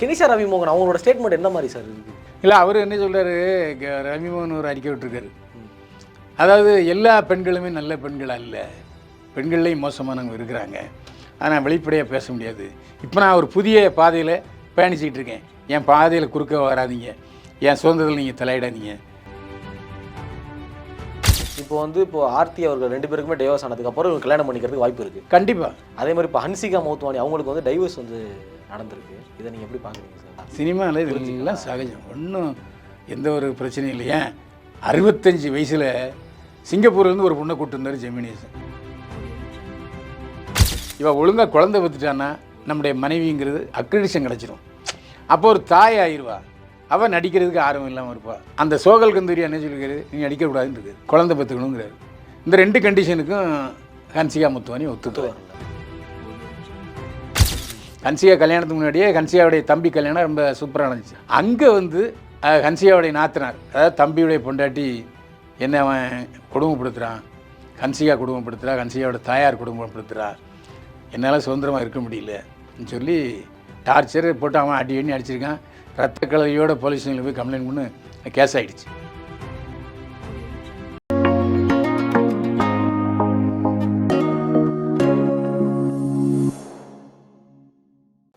Kenisha Ravi Mohan அவங்களோட statement என்ன மாதிரி சார் இருக்கு? இல்லை, அவர் என்ன சொல்கிறாரு, ரவிமோகன் ஒரு அறிக்கை விட்டுருக்காரு. அதாவது எல்லா பெண்களுமே நல்ல பெண்கள் அல்ல, பெண்கள்லேயும் மோசமானவங்க இருக்கிறாங்க, ஆனால் வெளிப்படையாக பேச முடியாது. இப்போ நான் ஒரு புதிய பாதையில் பயணிச்சிக்கிட்டு இருக்கேன், என் பாதையில் குறுக்க வராதிங்க, என் சுதந்திரத்தில் நீங்கள் தலையிடாதீங்க. இப்போ ஆர்த்தி அவர்கள் 2 பேருக்குமே டைவர்ஸ் ஆனதுக்கப்புறம் இவங்க கல்யாணம் பண்ணிக்கிறதுக்கு வாய்ப்பு இருக்குது. கண்டிப்பாக. அதே மாதிரி இப்போ ஹன்சிகா மௌத்வானி அவங்களுக்கு டைவர்ஸ் நடந்திருக்கு. இதை நீங்கள் எப்படி பார்க்குறீங்க சார்? சினிமாவில் இதெல்லாம் சகஜம், ஒன்றும் எந்த ஒரு பிரச்சனையும் இல்லையா. 65 வயசில் சிங்கப்பூர்லேருந்து ஒரு பொண்ணை கூப்பிட்டு இருந்தார் ஜெமினேசன். இவள் ஒழுங்காக குழந்தை பெற்றுட்டான்னா நம்முடைய மனைவிங்கிறது அக்ரிடிஷன் கிடச்சிடும். அப்போ ஒரு தாய் ஆயிடுவா, அவள் நடிக்கிறதுக்கு ஆர்வம் இல்லாமல் இருப்பாள். அந்த சோகல் கந்தூரி என்ன சொல்லியிருக்காரு, நீங்கள் நடிக்கக்கூடாதுன்னு இருக்குது, குழந்தை பெற்றுக்கணுங்கிறாரு. இந்த 2 கண்டிஷனுக்கும் ஹன்சிகா மௌத்வானி ஒத்துக்குவார். ஹன்சிகா கல்யாணத்துக்கு முன்னாடியே ஹன்சிகாவுடைய தம்பி கல்யாணம் ரொம்ப சூப்பராக நடந்துச்சு. அங்கே ஹன்சிகாவுடைய நாத்தனார், அதாவது தம்பியுடைய பொண்டாட்டி, என்ன அவன் கொடுமைப்படுத்துகிறான், ஹன்சிகா கொடுமைப்படுத்துகிறா, ஹன்சிகாவோட தாயார் கொடுமைப்படுத்துகிறா, என்னால் சுதந்திரமாக இருக்க முடியலன்னு சொல்லி டார்ச்சர் போட்டு அவன் அடி எண்ணி அடிச்சிருக்கான். ரத்த கலரியோட போலீஸ் ஸ்டேஷனில் போய் கம்ப்ளைண்ட் பண்ணி கேஸ் ஆகிடுச்சு.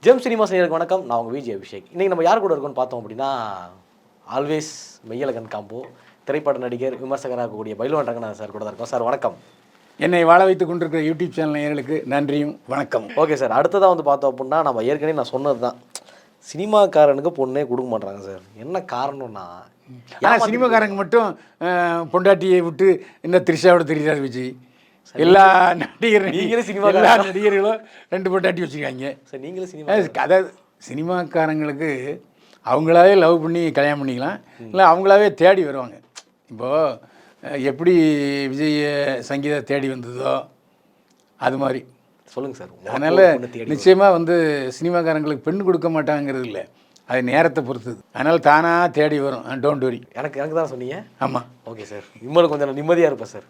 ஜெம் சினிமா செய்யறதுக்கு வணக்கம். நான் உங்கள் விஜய் அபிஷேக். இன்றைக்கி நம்ம யார் கூட இருக்கோன்னு பார்த்தோம் அப்படின்னா, ஆல்வேஸ் மெய்யழகன் காம்போ திரைப்பட நடிகர் விமர்சகராக இருக்கக்கூடிய பைல்வான் ரங்கநாதன் சார் கூட தான் இருக்கோம். சார் வணக்கம். என்னை வாழ வைத்துக் கொண்டிருக்கிற யூடியூப் சேனல் நேயர்களுக்கு நன்றியும் வணக்கம். ஓகே சார், அடுத்ததாக பார்த்தோம் அப்படின்னா, நம்ம ஏற்கனவே நான் சொன்னது தான், சினிமாக்காரனுக்கு பொண்ணே கொடுக்க மாட்டாங்க சார். என்ன காரணம்னா, சினிமாக்காரங்க மட்டும் பொண்டாட்டியை விட்டு இந்த த்ரிஷாவோட தெரிகிறார் விஜய். எல்லா நடிகர்களும் 2 பொண்டாட்டி வச்சுருக்காங்க சார். நீங்களும் சினிமா, அதாவது சினிமாக்காரங்களுக்கு அவங்களாவே லவ் பண்ணி கல்யாணம் பண்ணிக்கலாம், இல்லை அவங்களாவே தேடி வருவாங்க. இப்போது எப்படி விஜய் சங்கீதா தேடி வந்ததோ அது மாதிரி சொல்லுங்கள் சார். அதனால் நிச்சயமாக சினிமாக்காரங்களுக்கு பெண் கொடுக்க மாட்டாங்கிறது இல்லை, அது நேரத்தை பொறுத்தது. அதனால் தானாக தேடி வரும். Don't worry. எனக்கு தான் சொன்னீங்க. ஆமாம். ஓகே சார், இம்மல் கொஞ்சம் நிம்மதியாக இருப்பேன் சார்.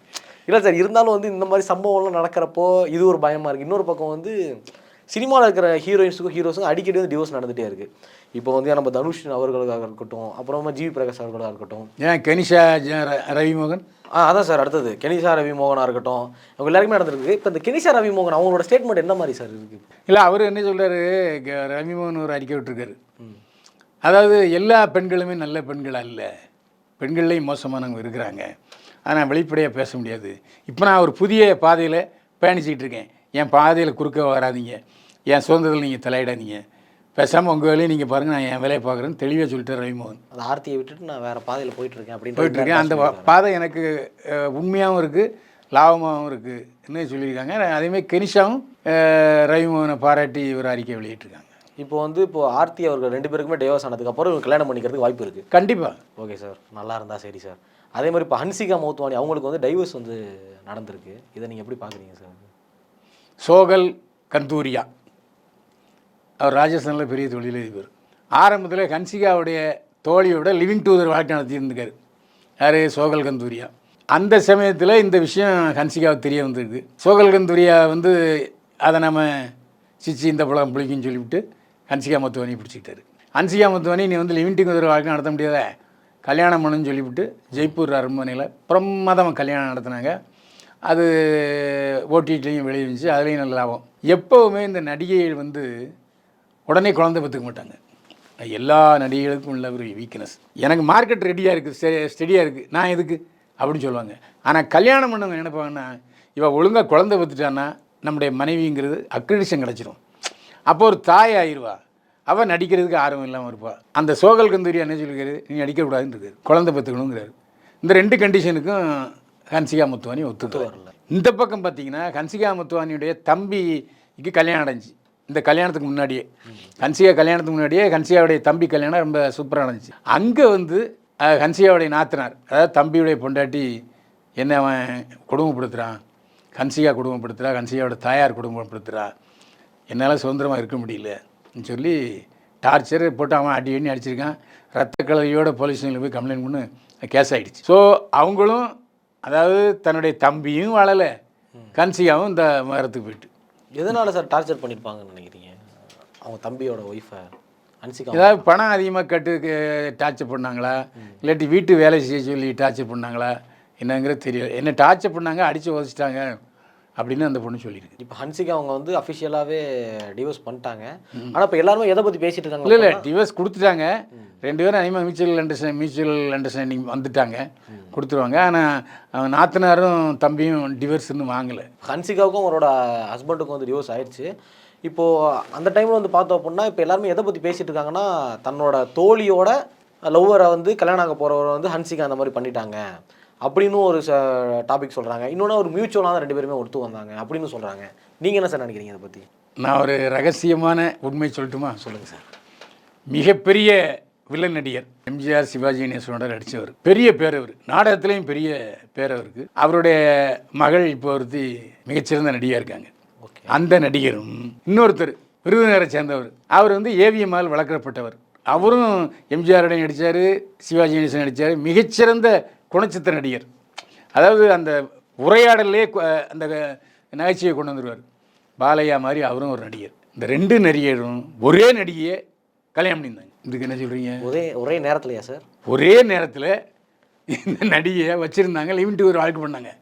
இல்லை சார், இருந்தாலும் இந்த மாதிரி சம்பவம்லாம் நடக்கிறப்போ இது ஒரு பயமாக இருக்குது. இன்னொரு பக்கம் சினிமாவில் இருக்கிற ஹீரோஸுக்கும் அடிக்கடி டிவோர்ஸ் நடந்துகிட்டே இருக்குது. இப்போ நம்ம தனுஷ் அவர்களுக்காக இருக்கட்டும், அப்புறமா ஜிவி பிரகாஷ் அவர்களாக இருக்கட்டும், ஏன் கெனிஷா ரவிமோகன், அதான் சார் அடுத்தது கெனிஷா ரவிமோகனாக இருக்கட்டும், அவங்க எல்லாருக்குமே நடந்திருக்கு. இப்போ இந்த கெனிஷா ரவிமோகன் அவங்களோட ஸ்டேட்மெண்ட் என்ன மாதிரி சார் இருக்குது? இல்லை, அவர் என்ன சொல்கிறாரு, ரவிமோகன் ஒரு அறிக்கை விட்டுருக்காரு. அதாவது எல்லா பெண்களுமே நல்ல பெண்கள் அல்ல, பெண்கள்லேயும் மோசமானவங்க இருக்கிறாங்க, ஆனால் வெளிப்படையாக பேச முடியாது. இப்போ நான் ஒரு புதிய பாதையில் பயணிச்சிக்கிட்டு இருக்கேன், என் பாதையில் குறுக்க வராதிங்க, என் சுதந்திரத்தில் நீங்கள் தலையிடாதீங்க, பேசாமல் உங்கள் வேலையை நீங்கள் பாருங்கள், நான் என் வேலையை பார்க்குறேன்னு தெளிவாக சொல்லிட்டு ரவிமோகன். அந்த ஆர்த்தியை விட்டுட்டு நான் வேறு பாதையில் போயிட்டுருக்கேன் அப்படின்னு போயிட்டுருக்கேன். அந்த பாதை எனக்கு உண்மையாகவும் இருக்குது, லாபமாகவும் இருக்குது என்ன சொல்லியிருக்காங்க. அதேமாதிரி கெனிஷாவும் ரவிமோகனை பாராட்டி ஒரு அறிக்கை வெளியிட்டிருக்காங்க. இப்போ ஆர்த்தி அவர்கள் 2 பேருக்குமே டைவர்ஸ் ஆனதுக்கப்புறம் இவங்க கல்யாணம் பண்ணிக்கிறதுக்கு வாய்ப்பு இருக்குது. கண்டிப்பாக. ஓகே சார், நல்லா இருந்தால் சரி சார். அதே மாதிரி இப்போ ஹன்சிகா மௌத்வானி அவங்களுக்கு டைவர்ஸ் நடந்திருக்கு. இதை நீங்கள் எப்படி பார்க்குறீங்க சார்? சோகல் கந்தூரியா அவர் ராஜஸ்தானில் பெரிய தொழிலதிபர். ஆரம்பத்தில் ஹன்சிகாவுடைய தோழியோட லிவிங் டூதர் வாழ்க்கை நடத்தியிருந்துக்கார். யார்? சோகல் கந்தூரியா. அந்த சமயத்தில் இந்த விஷயம் ஹன்சிகாவுக்கு தெரிய வந்திருக்கு. சோகல் கந்தூரியா அதை நம்ம சிச்சி இந்த பழம் பிடிக்குன்னு சொல்லிவிட்டு ஹன்சிகா மௌத்வானி பிடிச்சிக்கிட்டாரு. ஹன்சிகா மௌத்வானி நீ லிவிங் டூதர் வாழ்க்கை நடத்த முடியாத, கல்யாணம் பண்ணுன்னு சொல்லிவிட்டு ஜெய்ப்பூர் அரண்மனையில் பிரமாதமாக கல்யாணம் நடத்தினாங்க. அது ஓடிடிலையும் வெளியிருந்துச்சு, அதுலேயும் நல்ல லாபம். எப்போவுமே இந்த நடிகைகள் உடனே குழந்தை பெற்றுக்க மாட்டாங்க. எல்லா நடிகைகளுக்கும் உள்ள ஒரு வீக்னஸ். எனக்கு மார்க்கெட் ரெடியாக இருக்குது, ஸ்டெடியாக இருக்குது, நான் எதுக்கு அப்படின்னு சொல்லுவாங்க. ஆனால் கல்யாணம் பண்ணவங்க நினைப்பாங்கன்னா, இவள் ஒழுங்காக குழந்தை பெற்றுட்டான்னா நம்முடைய மனைவிங்கிறது அக்ரிடிஷன் கிடச்சிடும். அப்போ ஒரு தாய் ஆயிடுவா, அவள் நடிக்கிறதுக்கு ஆர்வம் இல்லாமல் இருப்பாள். அந்த சோகல் கந்தூரி என்ன சொல்லியிருக்காரு, நீங்கள் நடிக்கக்கூடாதுன்னு இருக்காரு, குழந்தை பெற்றுக்கணுங்கிறாரு. இந்த 2 கண்டிஷனுக்கும் ஹன்சிகா மௌத்வானி ஒத்துக்குவார். இந்த பக்கம் பார்த்தீங்கன்னா ஹன்சிகா மௌத்வானியுடைய தம்பிக்கு கல்யாணம் நடந்துச்சு. இந்த கல்யாணத்துக்கு முன்னாடியே கல்யாணத்துக்கு முன்னாடியே ஹன்சிகாவுடைய தம்பி கல்யாணம் ரொம்ப சூப்பராக நடந்துச்சு. அங்கே ஹன்சிகாவுடைய நாத்தனார், அதாவது தம்பியுடைய பொண்டாட்டி, என்ன அவன் கொடுமைப்படுத்துகிறான், ஹன்சிகா கொடுமைப்படுத்துகிறா, ஹன்சிகாவோட தாயார் கொடுமைப்படுத்துகிறா, என்னால் சுதந்திரமாக இருக்க முடியலன்னு சொல்லி டார்ச்சர் போட்டு அவன் அடி எண்ணி அடிச்சிருக்கான். ரத்த கலரியோட போலீஸ் ஸ்டேஷனில் போய் கம்ப்ளைண்ட் பண்ணி கேஸ் ஆகிடுச்சு. ஸோ அவங்களும், அதாவது தன்னுடைய தம்பியும் வாழலை, ஹன்சிகாவும் இந்த மரத்துக்கு போயிட்டு. எதனால் சார் டார்ச்சர் பண்ணியிருப்பாங்கன்னு நினைக்கிறீங்க அவங்க தம்பியோட ஒய்ஃபை? ஹன்சிகா ஏதாவது பணம் அதிகமாக கட்டு டார்ச்சர் பண்ணாங்களா, இல்லாட்டி வீட்டு வேலை செய்ய சொல்லி டார்ச்சர் பண்ணாங்களா என்னங்கிறது தெரியல. என்ன டார்ச்சர் பண்ணாங்க, அடித்து உதச்சிட்டாங்க அப்படின்னு அந்த பொண்ணு சொல்லியிருக்கு. இப்போ ஹன்சிகா அவங்க வந்து அஃபிஷியலாகவே டிவோர்ஸ் பண்ணிட்டாங்க. ஆனால் இப்போ எல்லாருமே எதை பற்றி பேசிட்டு இருக்காங்க? இல்லை டிவோர்ஸ் கொடுத்துட்டாங்க. 2 பேரும் அதிகமாக மியூச்சுவல் அண்டர்ஸ்டாண்டிங் வந்துட்டாங்க, கொடுத்துருவாங்க. ஆனால் அவன் நாத்தனாரும் தம்பியும் டிவோர்ஸ் இன்னும் வாங்கலை. ஹன்சிகாவுக்கும் அவரோட ஹஸ்பண்டுக்கும் வந்து டிவோர்ஸ் ஆயிடுச்சு. இப்போது அந்த டைமில் வந்து பார்த்தோம் அப்படின்னா இப்போ எல்லாருமே எதை பற்றி பேசிகிட்டு இருக்காங்கன்னா, தன்னோட தோழியோட லவ்வரை வந்து கல்யாணம் ஆக போகிறவரை வந்து ஹன்சிகா அந்த மாதிரி பண்ணிட்டாங்க அப்படின்னு ஒரு டாபிக் சொல்கிறாங்க. இன்னொன்று ஒரு மியூச்சுவலாக தான் 2 பேருமே ஒத்து வந்தாங்க அப்படின்னு சொல்கிறாங்க. நீங்கள் என்ன சார் நினைக்கிறீங்க இதை பற்றி? நான் ஒரு ரகசியமான உண்மை சொல்லட்டுமா? சொல்லுங்கள் சார். மிகப்பெரிய வில்லன் நடிகர் எம்ஜிஆர் சிவாஜி கணேசனோட நடித்தவர், பெரிய பேர் அவர், நாடகத்துலேயும் பெரிய பேர் அவருக்கு. அவருடைய மகள் இப்போ ஒருத்தி மிகச்சிறந்த நடிகையாக இருக்காங்க. அந்த நடிகரும் இன்னொருத்தர் விருதுநகரை சேர்ந்தவர், அவர் வந்து ஏவிஎம்மால் வளர்க்கப்பட்டவர். அவரும் எம்ஜிஆருடைய நடித்தார், சிவாஜி கணேசன் நடித்தார். மிகச்சிறந்த குணச்சித்திர நடிகர். அதாவது அந்த உரையாடலே அந்த நகைச்சுவையை கொண்டு வந்துடுவார். பாலையா மாதிரி அவரும் ஒரு நடிகர். இந்த 2 நடிகரும் ஒரே நடிகையை கல்யாணம் பண்ணியிருந்தாங்க. இதுக்கு என்ன சொல்கிறீங்க? ஒரே நேரத்துலையா சார்? ஒரே நேரத்தில் இந்த நடிகையை வச்சுருந்தாங்க, லிவிங் டுகெதர் வாழ்க்கை பண்ணாங்க.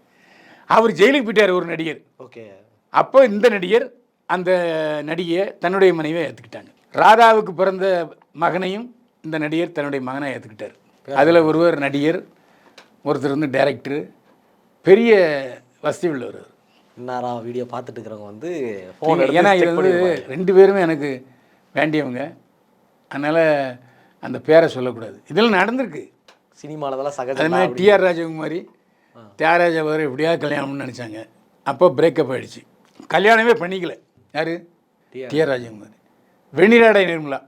அவர் ஜெயிலுக்கு போயிட்டார் ஒரு நடிகர். ஓகே. அப்போ இந்த நடிகர் அந்த நடிகையை தன்னுடைய மனைவியை ஏற்றுக்கிட்டாங்க. ராதாவுக்கு பிறந்த மகனையும் இந்த நடிகர் தன்னுடைய மகனை ஏற்றுக்கிட்டார். அதில் ஒருவர் நடிகர், ஒருத்தர் வந்து டைரக்டரு, பெரிய வசதி உள்ளவர். இன்னாராம் வீடியோ பார்த்துட்டு இருக்கிறவங்க வந்து ஏன்னா இது வந்து 2 பேருமே எனக்கு வேண்டியவங்க, அதனால் அந்த பேரை சொல்லக்கூடாது. இதெல்லாம் நடந்திருக்கு சினிமாவில். அதெல்லாம் சகஜம். அது மாதிரி டிஆர் ராஜகுமாரி தியாகராஜா அவர் எப்படியாவது கல்யாணம்னு நினச்சாங்க. அப்போ பிரேக்கப் ஆகிடுச்சு, கல்யாணமே பண்ணிக்கல. யார்? டிஆர் ராஜகுமாரி. வெண்ணிராடை நிர்மலா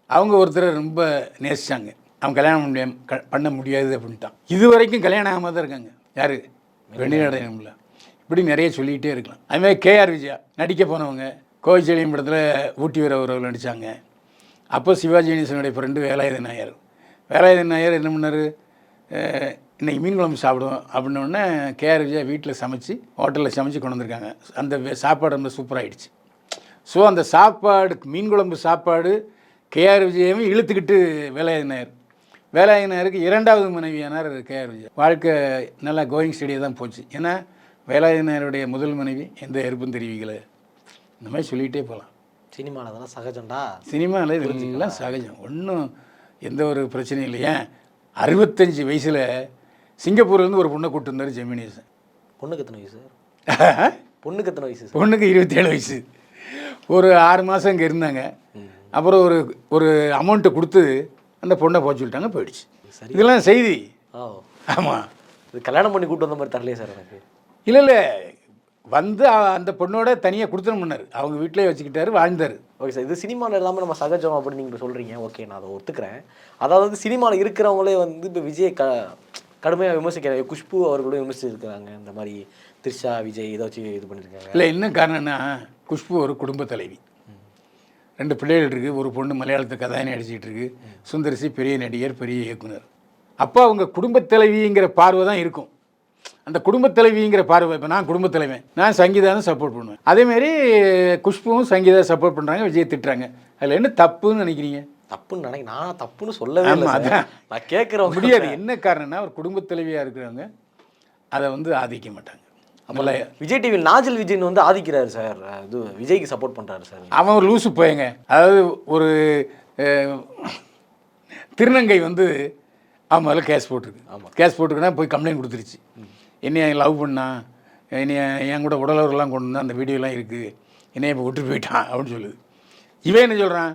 அவங்க ஒருத்தரை ரொம்ப நேசித்தாங்க. அவங்க கல்யாணம் பண்ண முடியாது அப்படின்ட்டான். இது வரைக்கும் கல்யாணம் ஆகாமல் தான் இருக்காங்க. யார்? வெண்ணிராடை நிர்மலா. இப்படி நிறைய சொல்லிக்கிட்டே இருக்கலாம். அதுமாதிரி கேஆர் விஜயா நடிக்க போனவங்க, கோவிச்செழியம் படத்தில் ஊட்டி வர உறவில் நடித்தாங்க. அப்போ சிவாஜி கணேசனுடைய ஃப்ரெண்டு வேலாயுதன் நாயர். வேலாயுதன் நாயர் என்ன பண்ணார், இன்றைக்கி மீன் குழம்பு சாப்பிடுவோம் அப்படின்னோடனே கேஆர் விஜயா வீட்டில் சமைச்சு, ஹோட்டலில் சமைச்சு கொண்டு வந்திருக்காங்க. அந்த சாப்பாடு ரொம்ப சூப்பராகிடுச்சு. ஸோ அந்த சாப்பாடு, மீன் குழம்பு சாப்பாடு கேஆர் விஜயாவும் இழுத்துக்கிட்டு வேலாயுதன் நாயருக்கு 2வது மனைவியானார் கேஆர் விஜயா. வாழ்க்கை நல்லா கோயிங் ஸ்டடியாக தான் போச்சு. ஏன்னா வேலாயுதன் நாயருடைய முதல் மனைவி எந்த எதிர்ப்பும் தெரிவிக்கலை. இந்த மாதிரி சொல்லிகிட்டே போகலாம். சினிமாவில் அதெல்லாம் சகஜம்டா. சினிமாவில் இதெல்லாம் சகஜம், ஒன்றும் எந்த ஒரு பிரச்சனையும் இல்லை. ஏன் 65 வயசில் சிங்கப்பூர்லேருந்து ஒரு பொண்ணை கூப்பிட்டு இருந்தார் ஜெமினியேசன். பொண்ணுக்கு எத்தனை வயசு சார்? பொண்ணுக்கு எத்தனை வயசு? பொண்ணுக்கு 27 வயசு. ஒரு 6 மாதம் இங்கே இருந்தாங்க. அப்புறம் ஒரு அமௌண்ட்டை கொடுத்து அந்த பொண்ணை போக சொல்லிட்டாங்க, போயிடுச்சு. இதெல்லாம் செய்தி. ஆமாம். இது கல்யாணம் பண்ணி கூப்பிட்டு வந்த மாதிரி தரலையே சார் எனக்கு. இல்லை வந்து அந்த பொண்ணோட தனியாக கொடுத்துட முன்னார், அவங்க வீட்டிலே வச்சுக்கிட்டாரு, வாழ்ந்தார். Okay sir. இது சினிமாவில் எல்லாமே நம்ம சகஜம் அப்படின்னு நீங்கள் சொல்கிறீங்க. ஓகே, நான் அதை ஒத்துக்கிறேன். அதாவது சினிமாவில் இருக்கிறவங்களே வந்து இப்போ விஜய் கடுமையாக விமர்சிக்கிறாங்க. குஷ்பு அவர்களும் விமர்சிச்சிருக்கிறாங்க. இந்த மாதிரி த்ரிஷா, விஜய் இதை வச்சு இது பண்ணியிருக்காங்க. இல்லை, என்ன காரணம்னா குஷ்பு ஒரு குடும்ப தலைவி, 2 பிள்ளைகள் இருக்குது, ஒரு பொண்ணு மலையாளத்து கதாயனை அடிச்சிக்கிட்டு இருக்கு, சுந்தரிசி பெரிய நடிகர், பெரிய இயக்குனர். அப்போ அவங்க குடும்பத் தலைவிங்கிற பார்வை தான் இருக்கும். அந்த குடும்பத் தலைவிங்கிற பார்வை, இப்போ நான் குடும்பத் தலைவன், நான் சங்கீதா தான் சப்போர்ட் பண்ணுவேன். அதேமாரி குஷ்புவும் சங்கீதா சப்போர்ட் பண்ணுறாங்க, விஜய் திட்டுறாங்க. அதில் என்ன தப்புன்னு நினைக்கிறீங்க? தப்புன்னு நான் தப்புன்னு சொல்லவே இல்லை. நான் கேட்குறேன் முடியாது. என்ன காரணம்னா ஒரு குடும்பத் தலைவியாக இருக்கிறவங்க அதை வந்து ஆதிக்க மாட்டாங்க. நம்மள விஜய் டிவியில் நாஜில் விஜய்னு வந்து ஆதிக்கிறாரு சார். இது விஜய்க்கு சப்போர்ட் பண்ணுறாரு சார். அவன் ஒரு லூசு போயங்க. அதாவது ஒரு திருநங்கை வந்து அவன் மேலே கேஸ் போட்டிருக்கு. ஆமாம், கேஸ் போட்டிருக்குன்னா போய் கம்ப்ளைண்ட் கொடுத்துருச்சு. என்னைய லவ் பண்ணா, என்னைய என் கூட உடலவரெல்லாம் கொண்டு வந்தால் அந்த வீடியோலாம் இருக்குது, என்னைய இப்போ விட்டு போயிட்டான் அப்படின்னு சொல்லுது. இவன் என்ன சொல்கிறான்,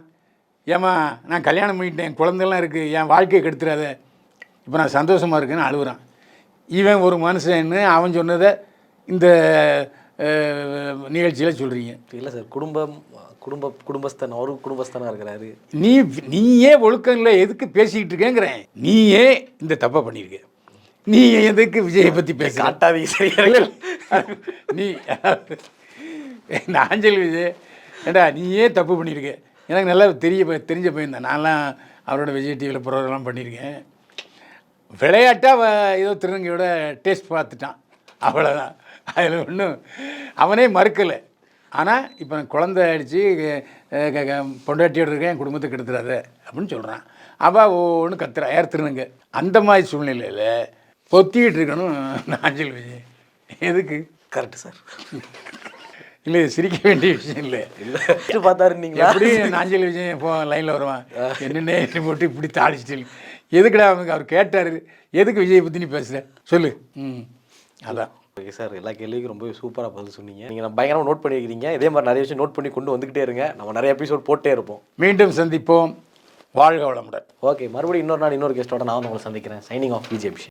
ஏம்மா நான் கல்யாணம் பண்ணிட்டேன், குழந்தைலாம் இருக்குது, என் வாழ்க்கையை கெடுத்துறாத, இப்போ நான் சந்தோஷமாக இருக்கேன்னு அழுகுறான். இவன் ஒரு மனுஷன்னு அவன் சொன்னதை இந்த நிகழ்ச்சியில் சொல்கிறீங்க. இல்லை சார், குடும்பஸ்தன் அவரும் குடும்பஸ்தனாக இருக்கிறாரு. நீயே ஒழுக்கம் இல்லை, எதுக்கு பேசிக்கிட்டு இருக்கேங்கிறேன். நீயே இந்த தப்பை பண்ணியிருக்க, நீ எதுக்கு விஜயை பற்றி பேச காட்டாதீங்க சரியா? நீ நாஞ்சல் விஜய் ஏண்டா நீயே தப்பு பண்ணியிருக்க. எனக்கு நல்லா தெரிஞ்ச பையன் தான். நான்லாம் அவரோட விஜய் டிவியில் ப்ரோக்ராம் பண்ணியிருக்கேன். விளையாட்டாக ஏதோ திருநங்கையோட டேஸ்ட் பார்த்துட்டான், அவ்வளோதான். அதில் ஒன்றும் அவனே மறுக்கலை. ஆனால் இப்போ குழந்தை ஆகிடுச்சு, பொண்டாட்டியோடு இருக்கேன் என் குடும்பத்தை கெடுத்துறாத அப்படின்னு சொல்கிறான். அவள் ஒவ்வொன்று கத்துறா ஏற்றுனுங்க. அந்த மாதிரி சூழ்நிலையில் பொத்திக்கிட்டு இருக்கணும் நாஞ்சில் விஜய். எதுக்கு? Correct sir. இல்லை சிரிக்க வேண்டிய விஷயம் இல்லை. இல்லை பார்த்தாரு நீங்கள் எப்படி நாஞ்சில் விஜய் இப்போ லைனில் வருவான் என்னென்ன போட்டு இப்படி தாளிச்சிட்டு எதுக்குடா அவனுக்கு அவர் கேட்டார் எதுக்கு விஜயை பற்றி நீ பேசுகிற சொல்லு. அதான். ஓகே சார், எல்லா கேள்விக்கும் ரொம்ப சூப்பராக பதில் சொன்னீங்க. நீங்கள் நான் பயங்கரமாக நோட் பண்ணியிருக்கீங்க. இதே மாதிரி நிறைய விஷயம் நோட் பண்ணி கொண்டு வந்துக்கிட்டே இருங்க. நம்ம நிறைய எபிசோட் போட்டே இருப்போம். மீண்டும் சந்திப்போம். வாழ்க வளமுடன். ஓகே, மறுபடியும் இன்னொரு நாள் இன்னொரு கெஸ்ட்டோட நான் வந்து உங்களை சந்திக்கிறேன். Signing off BJP.